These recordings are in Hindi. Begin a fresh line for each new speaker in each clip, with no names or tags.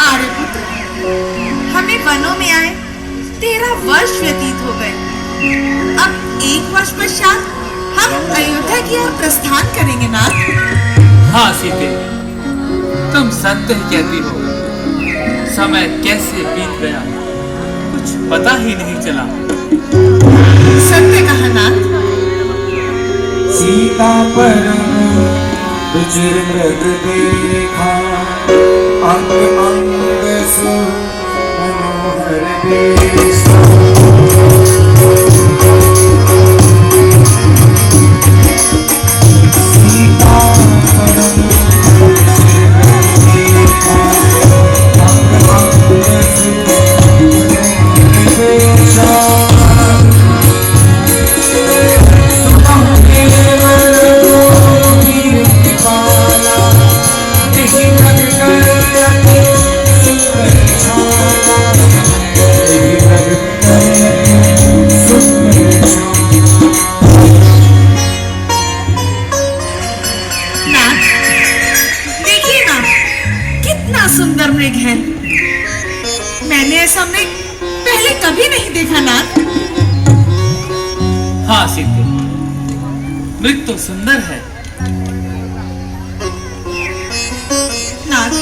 आर्यपुत्र, हमें वनों में आए 13 वर्ष व्यतीत हो गए। अब 1 वर्ष पश्चात हम अयोध्या की ओर प्रस्थान करेंगे नाथ।
हाँ सीते, तुम सत्य ही कहती हो। समय कैसे बीत गया कुछ पता ही नहीं चला।
सत्य कहा नाथ।
सीता परम रुचिर मृग देखा, अंग अंग सु मनोहर देशा। सीता परम रुचिर मृग देखा, अंग अंग सु मनोहर देशा।
सुंदर मृग है। मैंने ऐसा मृग पहले कभी नहीं देखा नाथ।
हाँ सीते, मृग तो सुंदर है।
नाथ,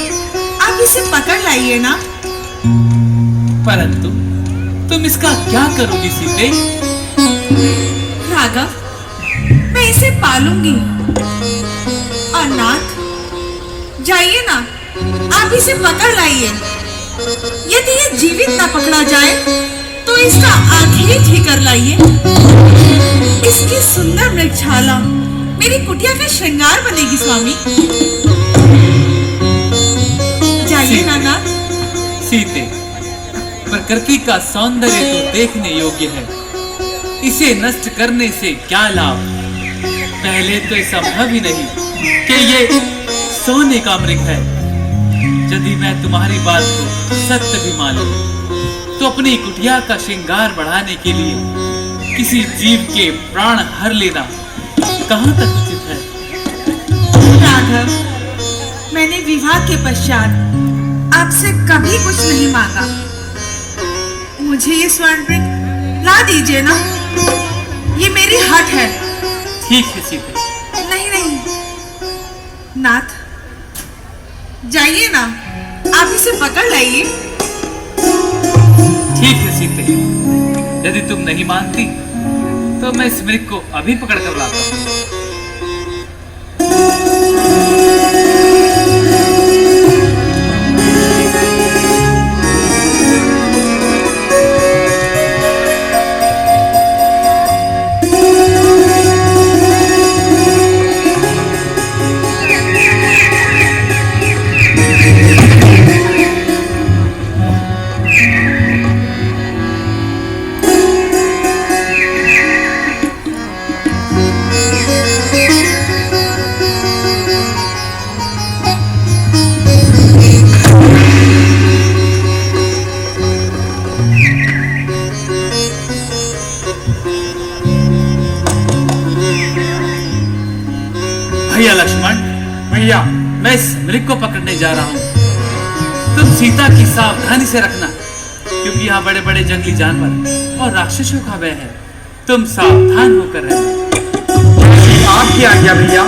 आप इसे पकड़ लाइए ना।
परंतु तुम इसका क्या करोगी सीते?
राघव, मैं इसे पालूंगी। और नाथ, जाइए ना, आप इसे पकड़ लाइए। यदि ये जीवित ना पकड़ा जाए तो इसका आखिरी ठिकर लाइए। इसकी सुंदर मृगछाला मेरी कुटिया का श्रृंगार बनेगी स्वामी। जाइए नाना।
सीते, प्रकृति का सौंदर्य तो देखने योग्य है। इसे नष्ट करने से क्या लाभ? पहले तो ये संभव ही नहीं कि ये सोने का मृग है। यदि मैं तुम्हारी बात को सत्य भी मान लूं, तो अपनी कुटिया का श्रृंगार बढ़ाने के लिए किसी जीव के प्राण हर लेना कहां तक उचित है?
राघव, मैंने विवाह के पश्चात आपसे कभी कुछ नहीं मांगा। मुझे ये स्वर्ण मृग ला दीजिए ना। ये मेरी हट है।
ठीक है सीते।
नहीं नहीं नाथ, जाइए ना, आप इसे पकड़ लाइए।
ठीक है सीते, यदि तुम नहीं मानती तो मैं इस मृग को अभी पकड़ कर लाता हूँ। भैया लक्ष्मण, भैया मैं इस मृग को पकड़ने जा रहा हूँ। तुम सीता की सावधानी से रखना, क्योंकि यहाँ बड़े बड़े जंगली जानवर और राक्षसों का भय है। तुम सावधान होकर रहना।
आपकी आज्ञा भैया।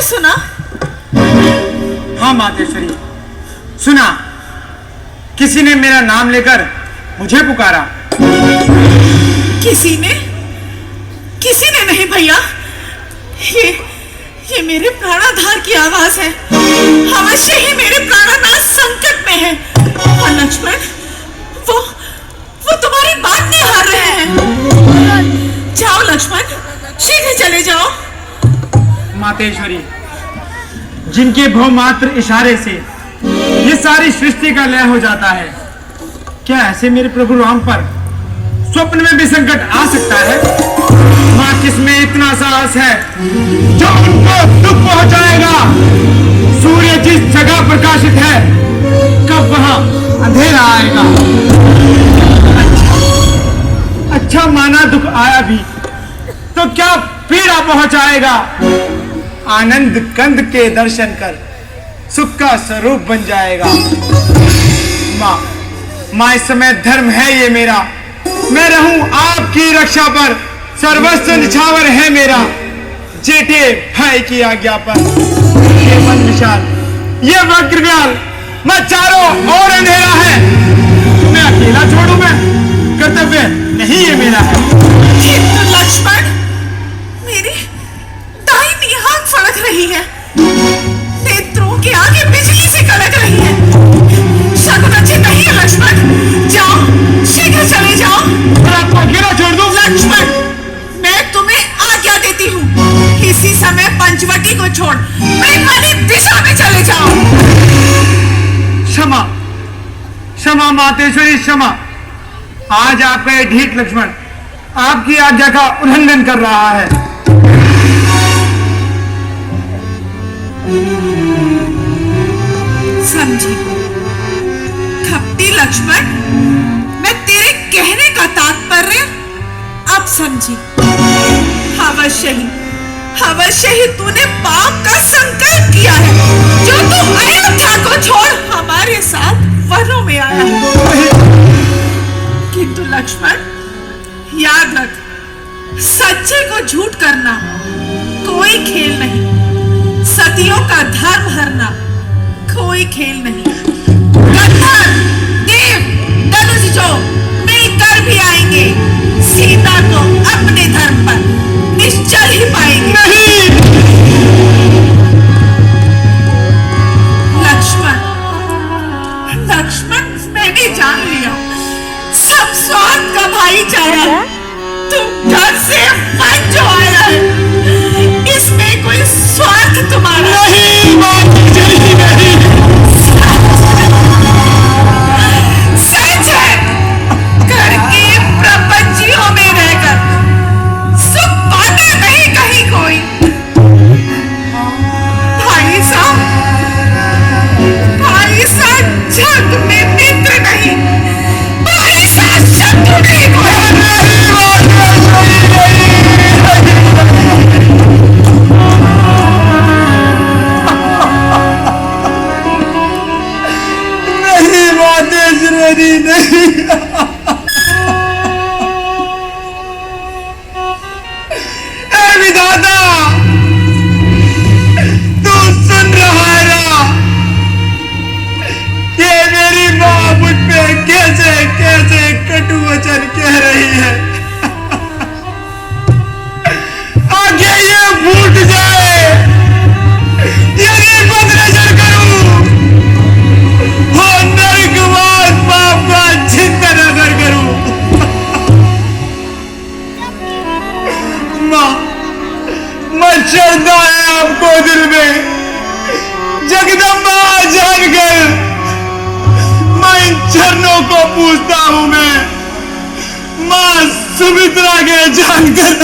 सुना?
हाँ मातेश्वरी, सुना। किसी ने मेरा नाम लेकर मुझे पुकारा।
किसी ने नहीं भैया, ये मेरे प्राणाधार की आवाज है। अवश्य ही मेरे प्राणनाथ संकट में है। और लक्ष्मण, वो तुम्हारी बात नहीं हार रहे हैं। जाओ लक्ष्मण, शीघ्र चले जाओ।
मातेश्वरी, जिनके भवमात्र इशारे से ये सारी सृष्टि का लय हो जाता है, क्या ऐसे मेरे प्रभु राम पर स्वप्न में भी संकट आ सकता है? मां, किसमें इतना साहस है जो उनको दुख पहुंचाएगा? सूर्य जिस जगह प्रकाशित है, कब वहां अंधेरा आएगा? अच्छा माना दुख आया भी तो क्या पीड़ा पहुंचाएगा? आनंद कंद के दर्शन कर सुख का स्वरूप बन जाएगा। माँ, इस समय धर्म है ये मेरा, मैं रहूं आपकी रक्षा पर, सर्वस्व निछावर है मेरा। जेठे भाई की आज्ञा पर ये मन विशाल, ये वज्रव्याल, मैं चारों ओर अंधेरा है। तुम्हें अकेला छोड़ूं मैं, कर्तव्य नहीं ये मेरा है।
किंतु लक्ष्मण, मेरी दाहिनी आंख फड़क रही है, नेत्रों के आगे बिजली से कड़क रही है। शकुन अच्छे नहीं है लक्ष्मण, जाओ, शीघ्र चले जाओ।
और आपको अकेला छोड़ दूं?
लक्ष्मण, मैं तुम्हें आज्ञा देती हूँ, इसी समय पंचवटी को छोड़ मेघानी दिशा में चले जाओ।
क्षमा, क्षमा मातेश्वरी, क्षमा। आज आपका ये ढीठ लक्ष्मण आपकी आज्ञा का उल्लंघन कर रहा है।
समझी खपटी लक्ष्मण, मैं तेरे कहने का तात्पर्य अब समझी। अवश्य ही तूने पाप का संकल्प किया है, जो तू अयोध्या को छोड़ हमारे साथ वनों में आया है। किंतु लक्ष्मण, याद रख, सच्चे को झूठ करना कोई खेल नहीं, सतियों का धर्म हरना कोई खेल नहीं। गंधर्व, देव, धनुष जो मिलकर भी आएंगे, सीता को अपने धर्म पर निश्चय ही पाएंगे।
नहीं।
लक्ष्मण, मैंने जान लिया, सब स्वार्थ का भाईचारा है। तुम घर से वन जो आया है, इसमें कोई स्वार्थ तुम्हारा
नहीं, मातेश्वरी, नहीं।
सच है, घर के प्रपंचियों में रहकर सुख पाता नहीं कहीं कोई। भाई साहब जग में मित्र नहीं, भाई साहब शत्रु नहीं कोई।
नहीं मातेश्वरी, नहीं। ऐ विधाता, तू सुन रहा है ना? ये मेरी माँ मुझ पे कैसे कैसे कटु वचन कह रही है। आगे ये फूट जाए, यदि बदनजर करूं, हो नरकवास पाप का चिंतन अगर करूं। माँ, मैं श्रद्धा है आपको दिल में, जगदम्बा जानकर मैं इन चरणों को पूछता हूं मैं, माँ सुमित्रा के जानकर।